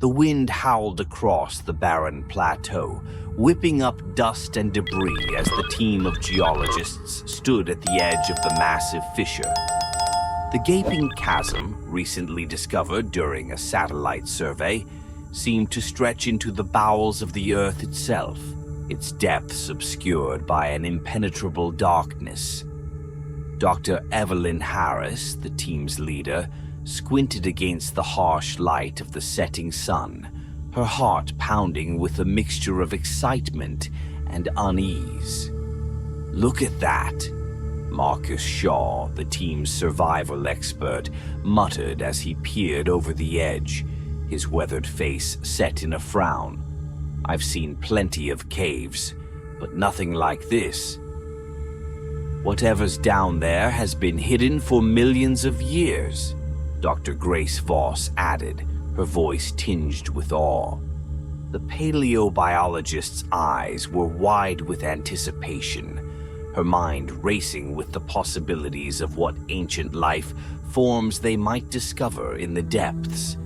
The wind howled across the barren plateau, whipping up dust and debris as the team of geologists stood at the edge of the massive fissure. The gaping chasm, recently discovered during a satellite survey, seemed to stretch into the bowels of the earth itself, its depths obscured by an impenetrable darkness. Dr. Evelyn Harris, the team's leader, squinted against the harsh light of the setting sun, her heart pounding with a mixture of excitement and unease. "Look at that," Marcus Shaw, the team's survival expert, muttered as he peered over the edge, his weathered face set in a frown. "I've seen plenty of caves, but nothing like this. Whatever's down there has been hidden for millions of years," Dr. Grace Voss added, her voice tinged with awe. The paleobiologist's eyes were wide with anticipation, her mind racing with the possibilities of what ancient life forms they might discover in the depths.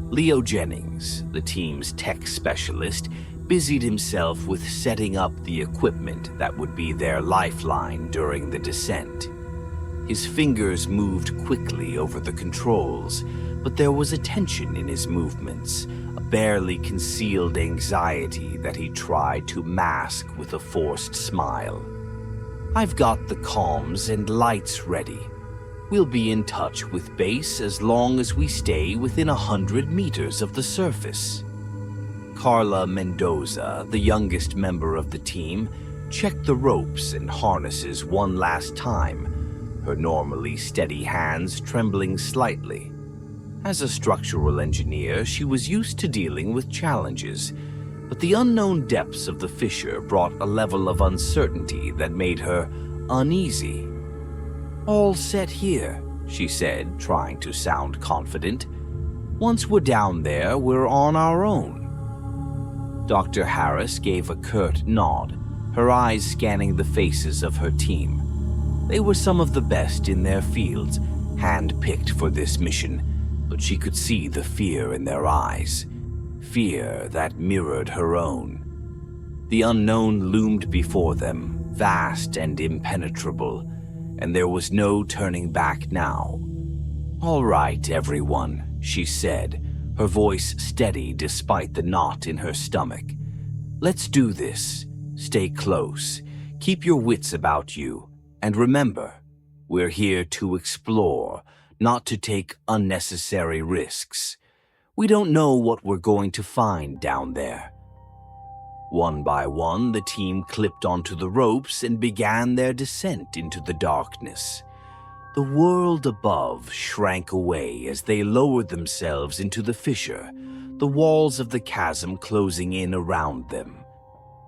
Leo Jennings, the team's tech specialist, busied himself with setting up the equipment that would be their lifeline during the descent. His fingers moved quickly over the controls, but there was a tension in his movements, a barely concealed anxiety that he tried to mask with a forced smile. "I've got the comms and lights ready. We'll be in touch with base as long as we stay within 100 meters of the surface." Carla Mendoza, the youngest member of the team, checked the ropes and harnesses one last time, her normally steady hands trembling slightly. As a structural engineer, she was used to dealing with challenges, but the unknown depths of the fissure brought a level of uncertainty that made her uneasy. "All set here," she said, trying to sound confident. "Once we're down there, we're on our own." Dr. Harris gave a curt nod, her eyes scanning the faces of her team. They were some of the best in their fields, hand-picked for this mission, but she could see the fear in their eyes, fear that mirrored her own. The unknown loomed before them, vast and impenetrable, and there was no turning back now. "All right, everyone," she said, her voice steady despite the knot in her stomach. "Let's do this. Stay close. Keep your wits about you. And remember, we're here to explore, not to take unnecessary risks. We don't know what we're going to find down there." One by one, the team clipped onto the ropes and began their descent into the darkness. The world above shrank away as they lowered themselves into the fissure, the walls of the chasm closing in around them.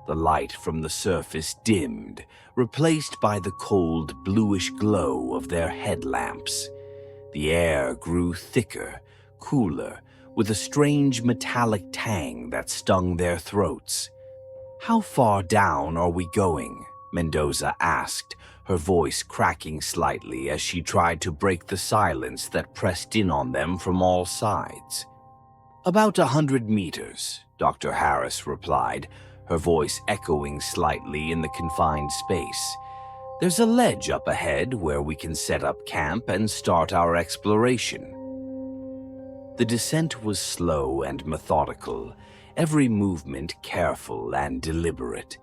The light from the surface dimmed, replaced by the cold bluish glow of their headlamps. The air grew thicker, cooler, with a strange metallic tang that stung their throats. "How far down are we going?" Mendoza asked, her voice cracking slightly as she tried to break the silence that pressed in on them from all sides. "About 100 meters," Dr. Harris replied, her voice echoing slightly in the confined space. "There's a ledge up ahead where we can set up camp and start our exploration." The descent was slow and methodical, every movement careful and deliberate.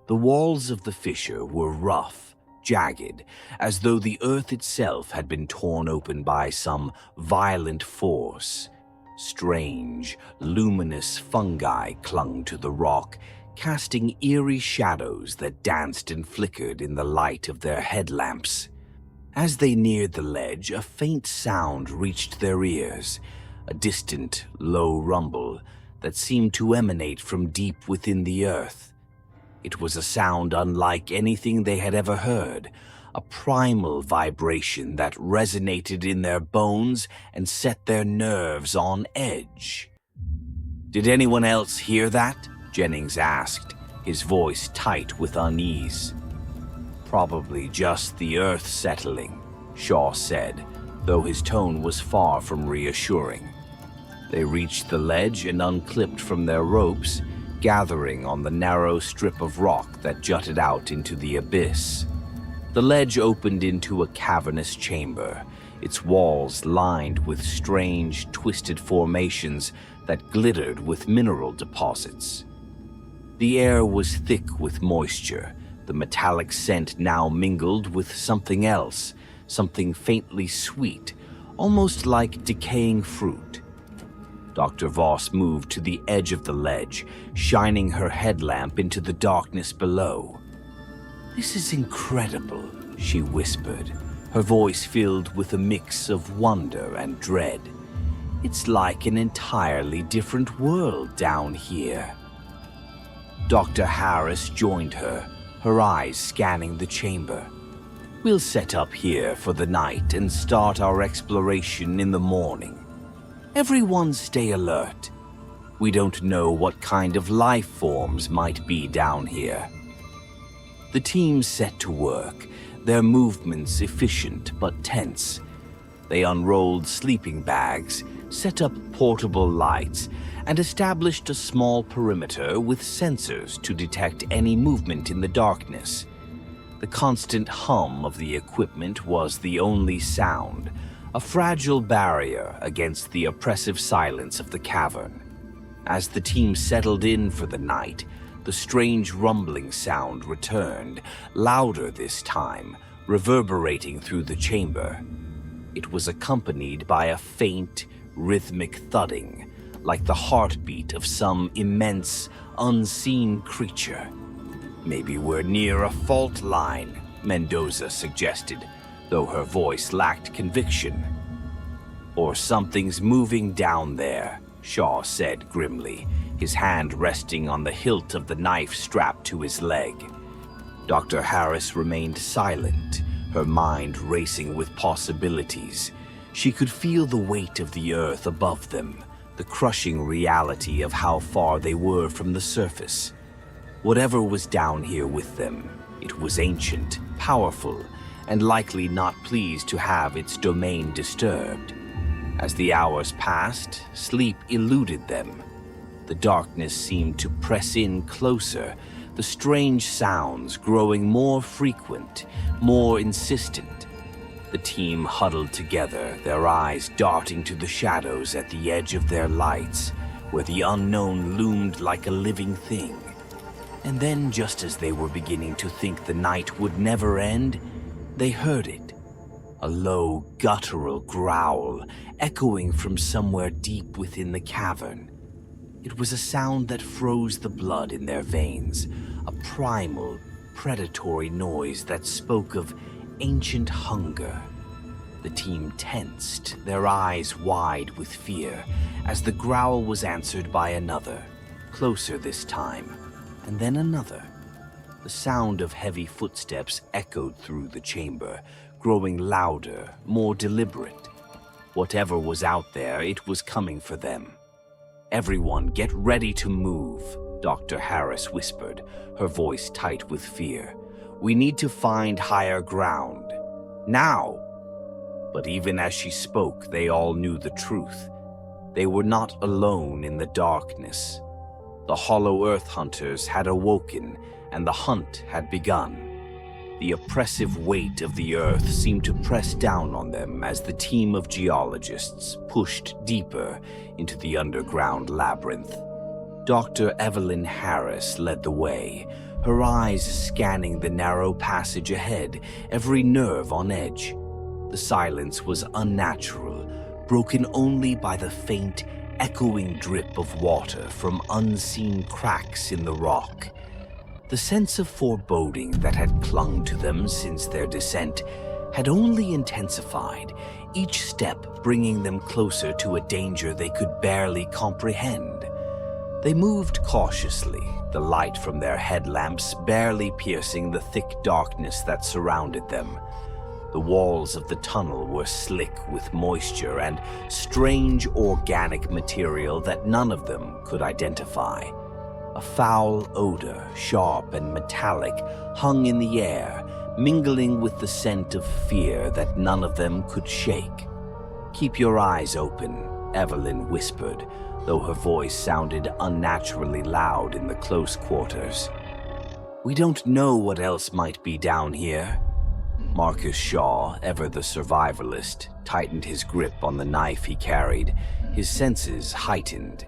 The walls of the fissure were rough, jagged, as though the earth itself had been torn open by some violent force. Strange, luminous fungi clung to the rock, casting eerie shadows that danced and flickered in the light of their headlamps. As they neared the ledge, a faint sound reached their ears, a distant, low rumble that seemed to emanate from deep within the earth. It was a sound unlike anything they had ever heard, a primal vibration that resonated in their bones and set their nerves on edge. "Did anyone else hear that?" Jennings asked, his voice tight with unease. "Probably just the earth settling," Shaw said, though his tone was far from reassuring. They reached the ledge and unclipped from their ropes, gathering on the narrow strip of rock that jutted out into the abyss. The ledge opened into a cavernous chamber, its walls lined with strange, twisted formations that glittered with mineral deposits. The air was thick with moisture, the metallic scent now mingled with something else, something faintly sweet, almost like decaying fruit. Dr. Voss moved to the edge of the ledge, shining her headlamp into the darkness below. "This is incredible," she whispered, her voice filled with a mix of wonder and dread. "It's like an entirely different world down here." Dr. Harris joined her, her eyes scanning the chamber. "We'll set up here for the night and start our exploration in the morning. Everyone stay alert. We don't know what kind of life forms might be down here." The team set to work, their movements efficient but tense. They unrolled sleeping bags, set up portable lights, and established a small perimeter with sensors to detect any movement in the darkness. The constant hum of the equipment was the only sound, a fragile barrier against the oppressive silence of the cavern. As the team settled in for the night, the strange rumbling sound returned, louder this time, reverberating through the chamber. It was accompanied by a faint, rhythmic thudding, like the heartbeat of some immense, unseen creature. "Maybe we're near a fault line," Mendoza suggested, though her voice lacked conviction. "Or something's moving down there," Shaw said grimly, his hand resting on the hilt of the knife strapped to his leg. Dr. Harris remained silent, her mind racing with possibilities. She could feel the weight of the earth above them, the crushing reality of how far they were from the surface. Whatever was down here with them, it was ancient, powerful, and likely not pleased to have its domain disturbed. As the hours passed, sleep eluded them. The darkness seemed to press in closer, the strange sounds growing more frequent, more insistent. The team huddled together, their eyes darting to the shadows at the edge of their lights, where the unknown loomed like a living thing. And then, just as they were beginning to think the night would never end, they heard it. A low, guttural growl, echoing from somewhere deep within the cavern. It was a sound that froze the blood in their veins, a primal, predatory noise that spoke of ancient hunger. The team tensed, their eyes wide with fear, as the growl was answered by another, closer this time, and then another. The sound of heavy footsteps echoed through the chamber, growing louder, more deliberate. Whatever was out there, it was coming for them. "Everyone, get ready to move," Dr. Harris whispered, her voice tight with fear. "We need to find higher ground. Now!" But even as she spoke, they all knew the truth. They were not alone in the darkness. The Hollow Earth hunters had awoken, and the hunt had begun. The oppressive weight of the earth seemed to press down on them as the team of geologists pushed deeper into the underground labyrinth. Dr. Evelyn Harris led the way, her eyes scanning the narrow passage ahead, every nerve on edge. The silence was unnatural, broken only by the faint, echoing drip of water from unseen cracks in the rock. The sense of foreboding that had clung to them since their descent had only intensified, each step bringing them closer to a danger they could barely comprehend. They moved cautiously, the light from their headlamps barely piercing the thick darkness that surrounded them. The walls of the tunnel were slick with moisture and strange organic material that none of them could identify. A foul odor, sharp and metallic, hung in the air, mingling with the scent of fear that none of them could shake. "Keep your eyes open," Evelyn whispered, though her voice sounded unnaturally loud in the close quarters. "We don't know what else might be down here." Marcus Shaw, ever the survivalist, tightened his grip on the knife he carried, his senses heightened.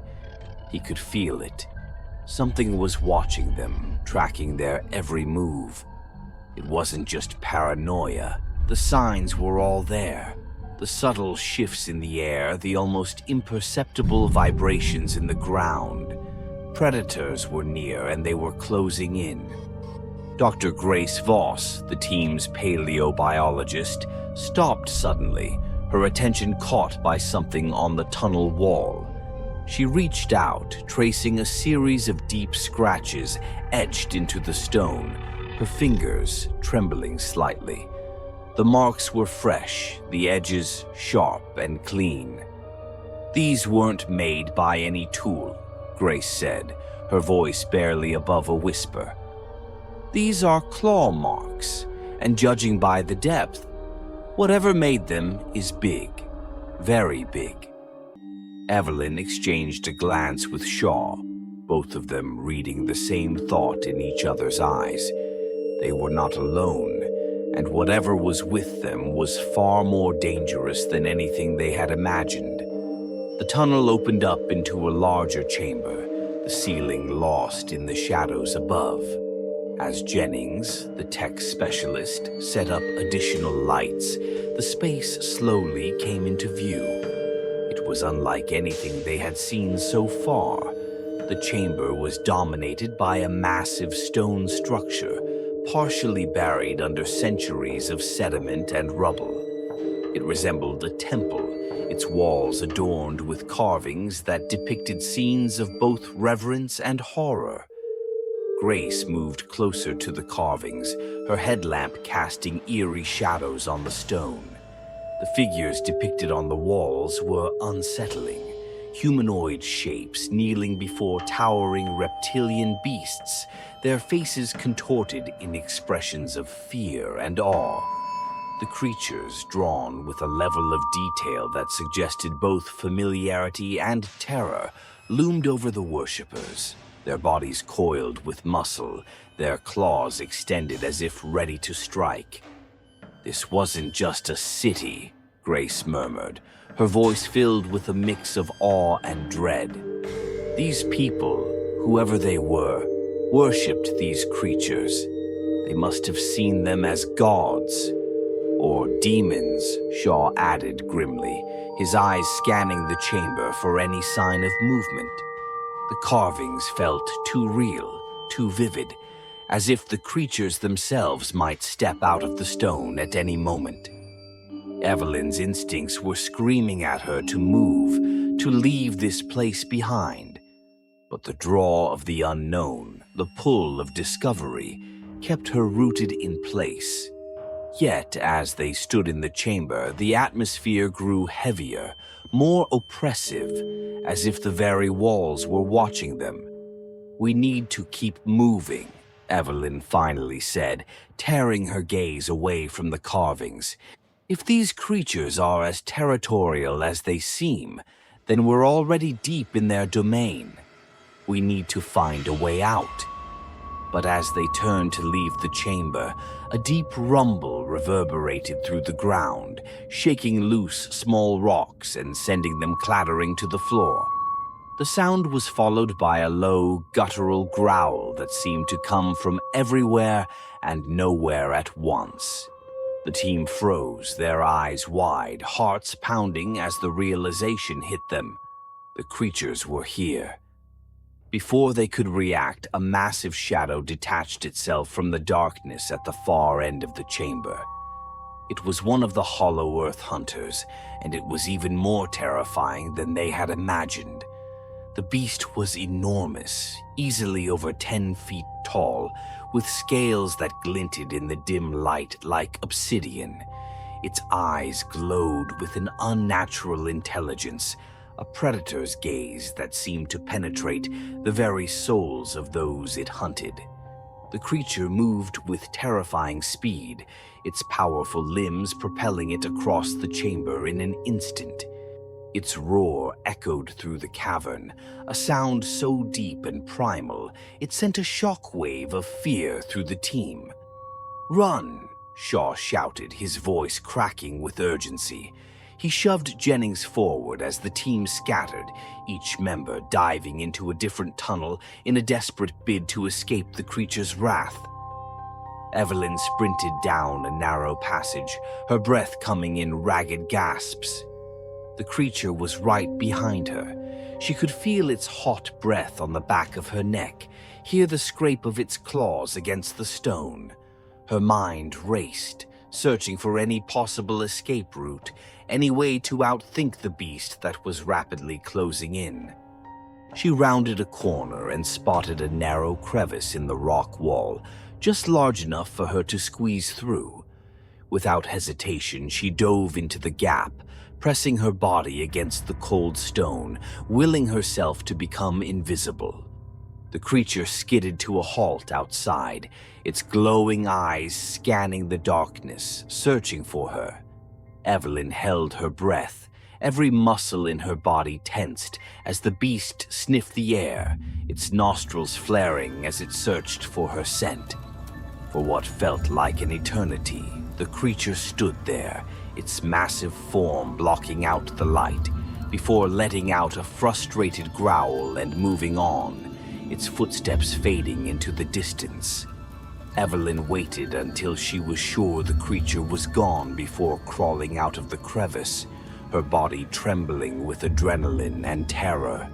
He could feel it. Something was watching them, tracking their every move. It wasn't just paranoia. The signs were all there. The subtle shifts in the air, the almost imperceptible vibrations in the ground. Predators were near, and they were closing in. Dr. Grace Voss, the team's paleobiologist, stopped suddenly, her attention caught by something on the tunnel wall. She reached out, tracing a series of deep scratches etched into the stone, her fingers trembling slightly. The marks were fresh, the edges sharp and clean. "These weren't made by any tool," Grace said, her voice barely above a whisper. "These are claw marks, and judging by the depth, whatever made them is big, very big." Evelyn exchanged a glance with Shaw, both of them reading the same thought in each other's eyes. They were not alone, and whatever was with them was far more dangerous than anything they had imagined. The tunnel opened up into a larger chamber, the ceiling lost in the shadows above. As Jennings, the tech specialist, set up additional lights, the space slowly came into view. It was unlike anything they had seen so far. The chamber was dominated by a massive stone structure, partially buried under centuries of sediment and rubble. It resembled a temple, its walls adorned with carvings that depicted scenes of both reverence and horror. Grace moved closer to the carvings, her headlamp casting eerie shadows on the stone. The figures depicted on the walls were unsettling, humanoid shapes kneeling before towering reptilian beasts, their faces contorted in expressions of fear and awe. The creatures, drawn with a level of detail that suggested both familiarity and terror, loomed over the worshippers, their bodies coiled with muscle, their claws extended as if ready to strike. "This wasn't just a city," Grace murmured, her voice filled with a mix of awe and dread. "These people, whoever they were, worshipped these creatures. They must have seen them as gods. Or demons," Shaw added grimly, his eyes scanning the chamber for any sign of movement. The carvings felt too real, too vivid, as if the creatures themselves might step out of the stone at any moment. Evelyn's instincts were screaming at her to move, to leave this place behind. But the draw of the unknown, the pull of discovery, kept her rooted in place. Yet, as they stood in the chamber, the atmosphere grew heavier, more oppressive, as if the very walls were watching them. "We need to keep moving," Evelyn finally said, tearing her gaze away from the carvings. "If these creatures are as territorial as they seem, then we're already deep in their domain. We need to find a way out." But as they turned to leave the chamber, a deep rumble reverberated through the ground, shaking loose small rocks and sending them clattering to the floor. The sound was followed by a low, guttural growl that seemed to come from everywhere and nowhere at once. The team froze, their eyes wide, hearts pounding as the realization hit them. The creatures were here. Before they could react, a massive shadow detached itself from the darkness at the far end of the chamber. It was one of the Hollow Earth hunters, and it was even more terrifying than they had imagined. The beast was enormous, easily over 10 feet tall, with scales that glinted in the dim light like obsidian. Its eyes glowed with an unnatural intelligence, a predator's gaze that seemed to penetrate the very souls of those it hunted. The creature moved with terrifying speed, its powerful limbs propelling it across the chamber in an instant. Its roar echoed through the cavern, a sound so deep and primal it sent a shockwave of fear through the team. "Run!" Shaw shouted, his voice cracking with urgency. He shoved Jennings forward as the team scattered, each member diving into a different tunnel in a desperate bid to escape the creature's wrath. Evelyn sprinted down a narrow passage, her breath coming in ragged gasps. The creature was right behind her. She could feel its hot breath on the back of her neck, hear the scrape of its claws against the stone. Her mind raced, searching for any possible escape route, any way to outthink the beast that was rapidly closing in. She rounded a corner and spotted a narrow crevice in the rock wall, just large enough for her to squeeze through. Without hesitation, she dove into the gap, pressing her body against the cold stone, willing herself to become invisible. The creature skidded to a halt outside, its glowing eyes scanning the darkness, searching for her. Evelyn held her breath, every muscle in her body tensed as the beast sniffed the air, its nostrils flaring as it searched for her scent. For what felt like an eternity, the creature stood there, its massive form blocking out the light, before letting out a frustrated growl and moving on, its footsteps fading into the distance. Evelyn waited until she was sure the creature was gone before crawling out of the crevice, her body trembling with adrenaline and terror.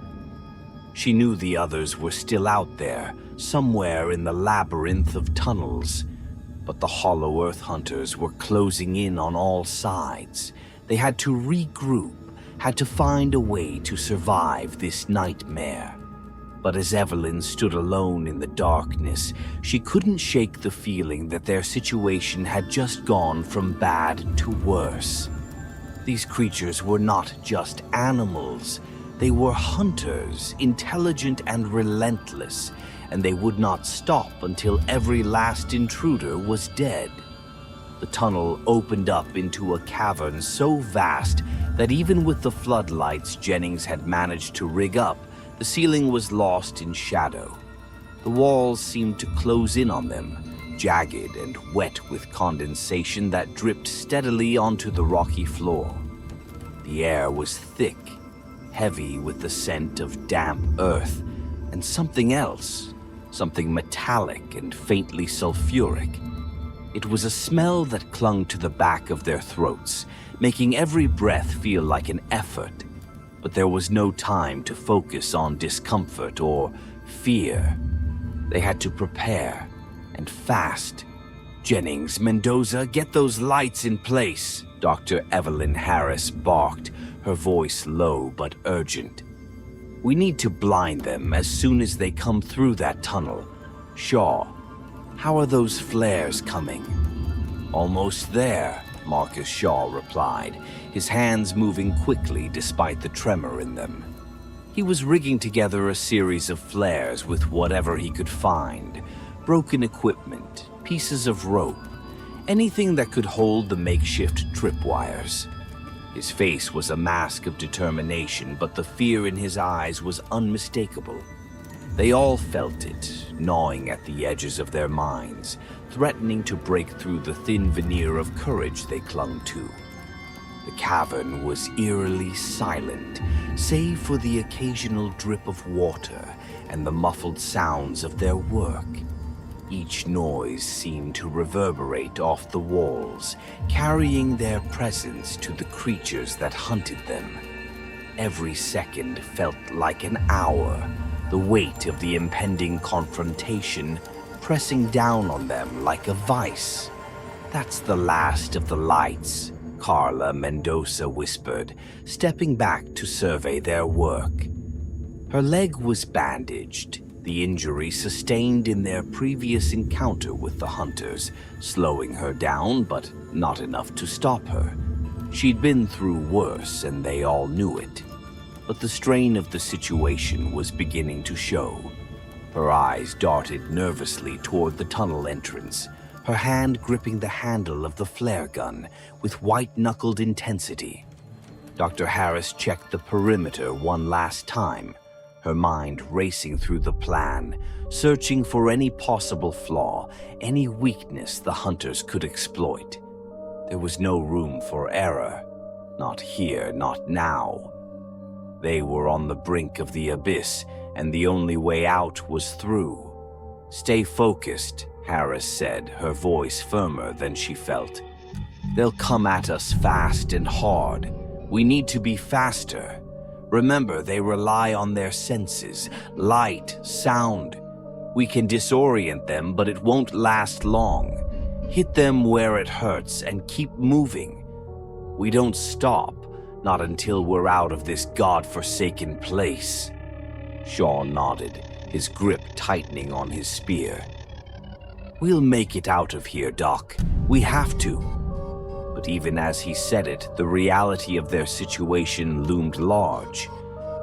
She knew the others were still out there, somewhere in the labyrinth of tunnels, but the Hollow Earth hunters were closing in on all sides. They had to regroup, had to find a way to survive this nightmare. But as Evelyn stood alone in the darkness, she couldn't shake the feeling that their situation had just gone from bad to worse. These creatures were not just animals. They were hunters, intelligent and relentless, and they would not stop until every last intruder was dead. The tunnel opened up into a cavern so vast that even with the floodlights Jennings had managed to rig up, the ceiling was lost in shadow. The walls seemed to close in on them, jagged and wet with condensation that dripped steadily onto the rocky floor. The air was thick, heavy with the scent of damp earth, and something else, something metallic and faintly sulfuric. It was a smell that clung to the back of their throats, making every breath feel like an effort. But there was no time to focus on discomfort or fear. They had to prepare, and fast. "Jennings, Mendoza, get those lights in place," Dr. Evelyn Harris barked, her voice low but urgent. "We need to blind them as soon as they come through that tunnel. Shaw, how are those flares coming?" "Almost there," Marcus Shaw replied, his hands moving quickly despite the tremor in them. He was rigging together a series of flares with whatever he could find, broken equipment, pieces of rope, anything that could hold the makeshift tripwires. His face was a mask of determination, but the fear in his eyes was unmistakable. They all felt it, gnawing at the edges of their minds, threatening to break through the thin veneer of courage they clung to. The cavern was eerily silent, save for the occasional drip of water and the muffled sounds of their work. Each noise seemed to reverberate off the walls, carrying their presence to the creatures that hunted them. Every second felt like an hour, the weight of the impending confrontation pressing down on them like a vice. "That's the last of the lights," Carla Mendoza whispered, stepping back to survey their work. Her leg was bandaged, the injury sustained in their previous encounter with the hunters, slowing her down, but not enough to stop her. She'd been through worse, and they all knew it. But the strain of the situation was beginning to show. Her eyes darted nervously toward the tunnel entrance, her hand gripping the handle of the flare gun with white-knuckled intensity. Dr. Harris checked the perimeter one last time, her mind racing through the plan, searching for any possible flaw, any weakness the hunters could exploit. There was no room for error. Not here, not now. They were on the brink of the abyss, and the only way out was through. "Stay focused," Harris said, her voice firmer than she felt. "They'll come at us fast and hard. We need to be faster. Remember, they rely on their senses, light, sound. We can disorient them, but it won't last long. Hit them where it hurts and keep moving. We don't stop, not until we're out of this god-forsaken place." Shaw nodded, his grip tightening on his spear. "We'll make it out of here, Doc. We have to." But even as he said it, the reality of their situation loomed large.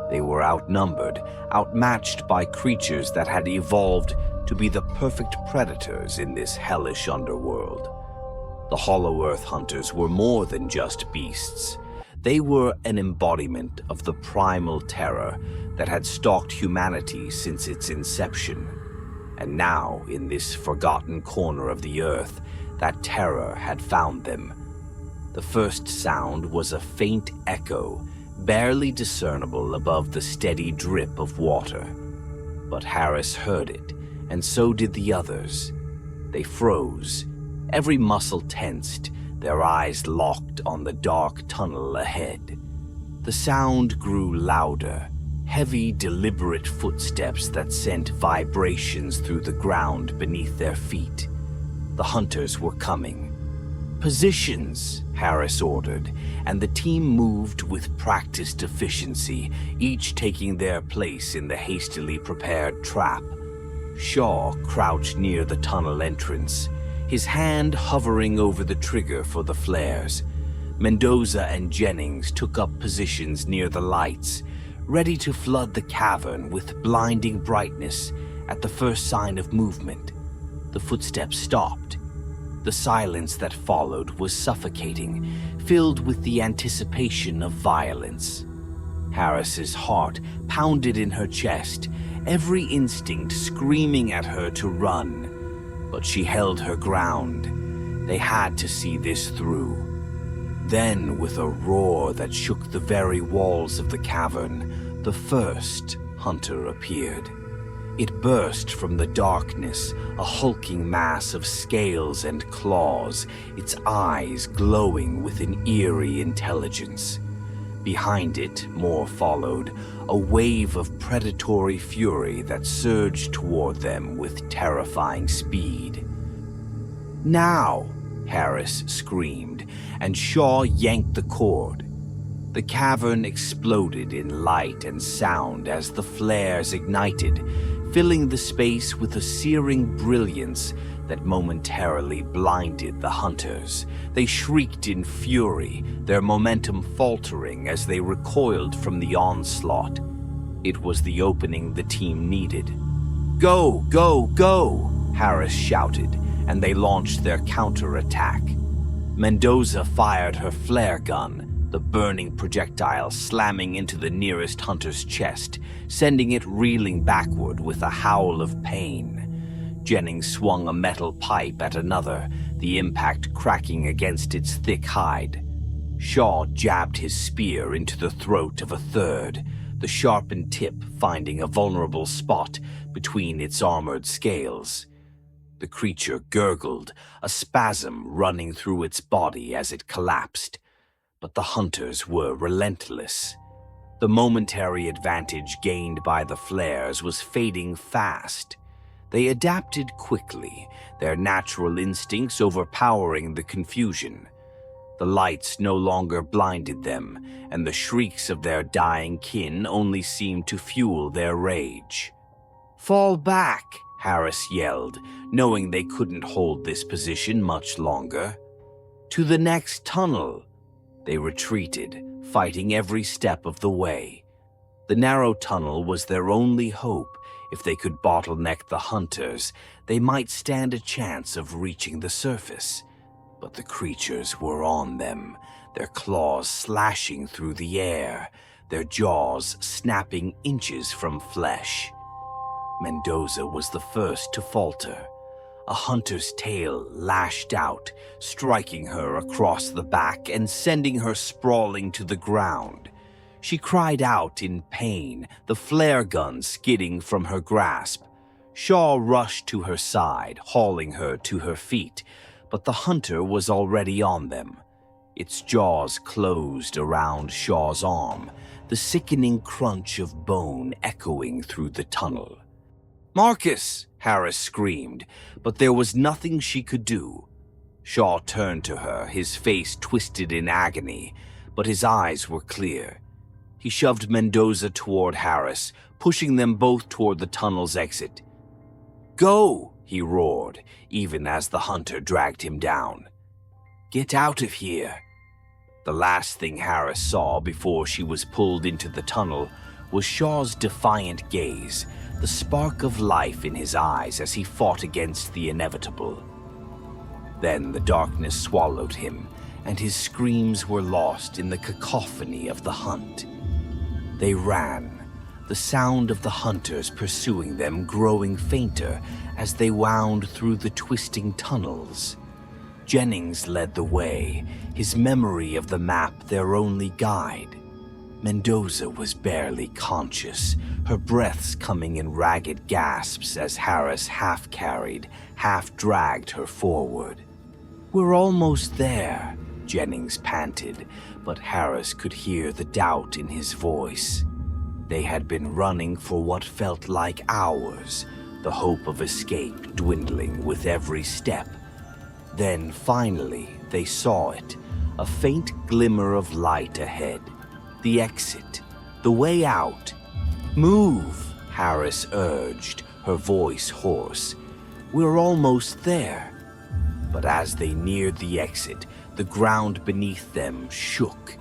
They were outnumbered, outmatched by creatures that had evolved to be the perfect predators in this hellish underworld. The Hollow Earth Hunters were more than just beasts. They were an embodiment of the primal terror that had stalked humanity since its inception. And now, in this forgotten corner of the earth, that terror had found them. The first sound was a faint echo, barely discernible above the steady drip of water. But Harris heard it, and so did the others. They froze, every muscle tensed, their eyes locked on the dark tunnel ahead. The sound grew louder, heavy, deliberate footsteps that sent vibrations through the ground beneath their feet. The hunters were coming. "Positions," Harris ordered, and the team moved with practiced efficiency, each taking their place in the hastily prepared trap. Shaw crouched near the tunnel entrance, his hand hovering over the trigger for the flares. Mendoza and Jennings took up positions near the lights, ready to flood the cavern with blinding brightness at the first sign of movement. The footsteps stopped. The silence that followed was suffocating, filled with the anticipation of violence. Harris's heart pounded in her chest, every instinct screaming at her to run. But she held her ground. They had to see this through. Then, with a roar that shook the very walls of the cavern, the first hunter appeared. It burst from the darkness, a hulking mass of scales and claws, its eyes glowing with an eerie intelligence. Behind it, more followed, a wave of predatory fury that surged toward them with terrifying speed. "Now!" Harris screamed, and Shaw yanked the cord. The cavern exploded in light and sound as the flares ignited, filling the space with a searing brilliance that momentarily blinded the hunters. They shrieked in fury, their momentum faltering as they recoiled from the onslaught. It was the opening the team needed. "Go, go, go!" Harris shouted, and they launched their counterattack. Mendoza fired her flare gun, the burning projectile slamming into the nearest hunter's chest, sending it reeling backward with a howl of pain. Jennings swung a metal pipe at another, the impact cracking against its thick hide. Shaw jabbed his spear into the throat of a third, the sharpened tip finding a vulnerable spot between its armored scales. The creature gurgled, a spasm running through its body as it collapsed. But the hunters were relentless. The momentary advantage gained by the flares was fading fast. They adapted quickly, their natural instincts overpowering the confusion. The lights no longer blinded them, and the shrieks of their dying kin only seemed to fuel their rage. "Fall back!" Harris yelled, knowing they couldn't hold this position much longer. "To the next tunnel!" They retreated, fighting every step of the way. The narrow tunnel was their only hope. If they could bottleneck the hunters, they might stand a chance of reaching the surface. But the creatures were on them. their claws slashing through the air, their jaws snapping inches from flesh. Mendoza was the first to falter. A hunter's tail lashed out, striking her across the back and sending her sprawling to the ground. She cried out in pain, the flare gun skidding from her grasp. Shaw rushed to her side, hauling her to her feet, but the hunter was already on them. Its jaws closed around Shaw's arm, the sickening crunch of bone echoing through the tunnel. "Marcus!" Harris screamed, but there was nothing she could do. Shaw turned to her, his face twisted in agony, but his eyes were clear. He shoved Mendoza toward Harris, pushing them both toward the tunnel's exit. "Go!" he roared, even as the hunter dragged him down. "Get out of here!" The last thing Harris saw before she was pulled into the tunnel was Shaw's defiant gaze, the spark of life in his eyes as he fought against the inevitable. Then the darkness swallowed him, and his screams were lost in the cacophony of the hunt. They ran, the sound of the hunters pursuing them growing fainter as they wound through the twisting tunnels. Jennings led the way, his memory of the map their only guide. Mendoza was barely conscious, her breaths coming in ragged gasps as Harris half-carried, half-dragged her forward. "We're almost there," Jennings panted, but Harris could hear the doubt in his voice. They had been running for what felt like hours, the hope of escape dwindling with every step. Then, finally, they saw it, a faint glimmer of light ahead. The exit, the way out. "Move," Harris urged, her voice hoarse. "We're almost there." But as they neared the exit, the ground beneath them shook.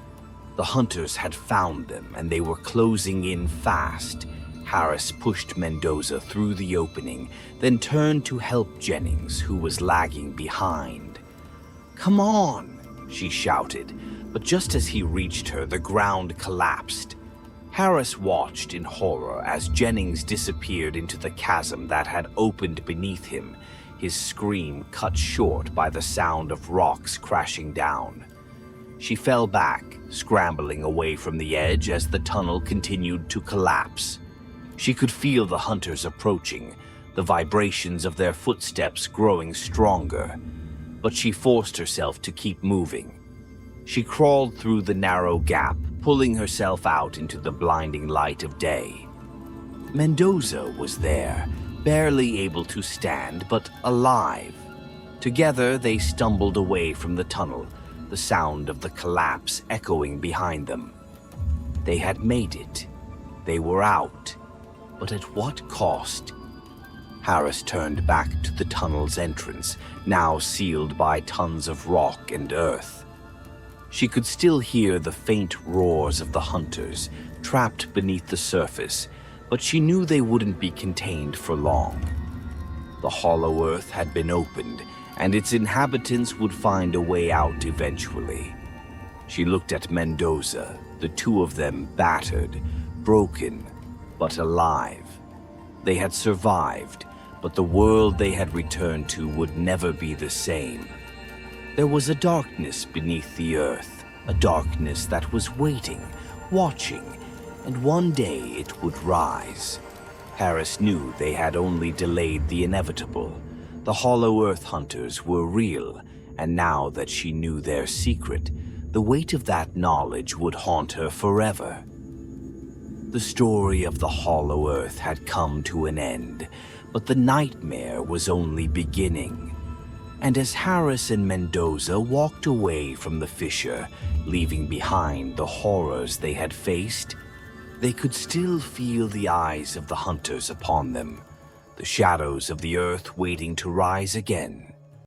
The hunters had found them, and they were closing in fast. Harris pushed Mendoza through the opening, then turned to help Jennings, who was lagging behind. "Come on," she shouted, but just as he reached her, the ground collapsed. Harris watched in horror as Jennings disappeared into the chasm that had opened beneath him, his scream cut short by the sound of rocks crashing down. She fell back, scrambling away from the edge as the tunnel continued to collapse. She could feel the hunters approaching, the vibrations of their footsteps growing stronger, but she forced herself to keep moving. She crawled through the narrow gap, pulling herself out into the blinding light of day. Mendoza was there, barely able to stand, but alive. Together they stumbled away from the tunnel, the sound of the collapse echoing behind them. They had made it. They were out. But at what cost? Harris turned back to the tunnel's entrance, now sealed by tons of rock and earth. She could still hear the faint roars of the hunters, trapped beneath the surface, but she knew they wouldn't be contained for long. The hollow earth had been opened, and its inhabitants would find a way out eventually. She looked at Mendoza, the two of them battered, broken, but alive. They had survived, but the world they had returned to would never be the same. There was a darkness beneath the earth, a darkness that was waiting, watching, and one day it would rise. Harris knew they had only delayed the inevitable. The hollow earth hunters were real, and now that she knew their secret, the weight of that knowledge would haunt her forever. The story of the hollow earth had come to an end, but the nightmare was only beginning. And as Harris and Mendoza walked away from the fissure, leaving behind the horrors they had faced, they could still feel the eyes of the hunters upon them, the shadows of the earth waiting to rise again.